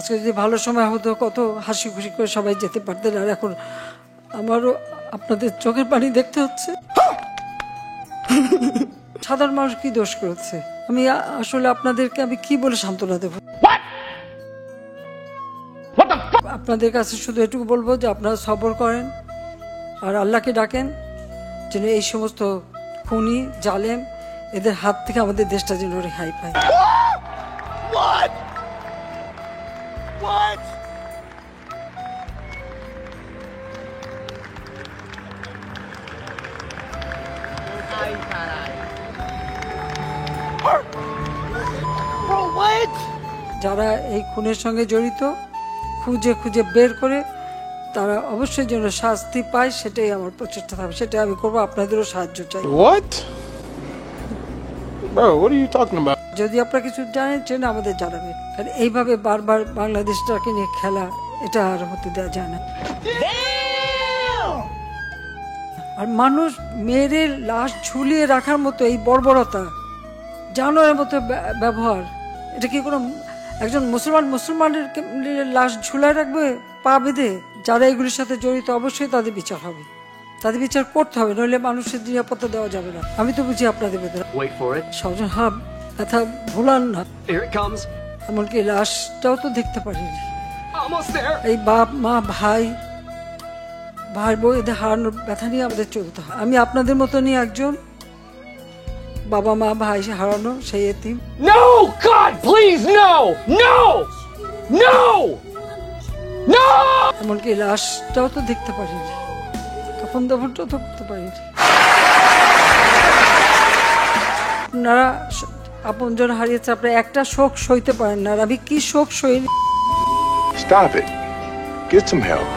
আজকে যদি ভালো সময় হতো কত হাসি খুশি করে সবাই যেতে পারতেন, আর এখন আমারও আপনাদের চোখের পানি দেখতে হচ্ছে। সাধারণ মানুষ কি দোষ করেছে? আমি আসলে আপনাদেরকে আমি কি বলে সান্ত্বনা দেব? আপনাদের কাছে শুধু এটুকু বলবো যে আপনারা সবর করেন আর আল্লাহকে ডাকেন যেন এই সমস্ত খুনি জালেম এদের হাত থেকে আমাদের দেশটা যেন রেহাই পায়। যারা এই খুনের সঙ্গে জড়িত খুঁজে খুঁজে বের করে তারা অবশ্যই যেন শাস্তি পায়, সেটাই আমার প্রচেষ্টা থাকবে, সেটাই আমি করবো। আপনাদেরও সাহায্য চাই। What? Bro, what are you talking about? যদি আপনারা কিছু জানেন সেটা আমাদের জানাবেন, কারণ এইভাবে বারবার বাংলাদেশটাকে নিয়ে খেলা এটা আর হতে দেওয়া যায় না। আর মানুষ মেরে লাশ ঝুলিয়ে রাখার মতো এই বর্বরতা, জানোয়ারের মতো ব্যবহার, এটা কি কোনো একজন মুসলমানের লাশ ঝুলায় রাখবে পা বেঁধে? যারা এগুলির সাথে জড়িত অবশ্যই তাদের বিচার হবে, তাদের বিচার করতে হবে, নইলে মানুষের নিরাপত্তা দেওয়া যাবে না। আমি তো বুঝি আপনাদের বেদনা। সজন হাব ব্যথা ভুলান না। এমনকি লাশটাও তো দেখতে পারিনি। এই বাপ মা ভাই বউ এদের হারানোর ব্যথা নিয়ে আমাদের চলতে হয়। আমি আপনাদের মতনই একজন, বাবা মা ভাই হারানো সেই এতিম। No, God, please, no, no, no, no! এমনকি লাশটাও তো দেখতে পারিনি, তখন দফনটাও তো করতে পারিনি। আপনারা আপনজন হারিয়েছে, আপনারা একটা শোক সইতে পারেন না, আর আমি কি শোক সই। Stop it. Get some help.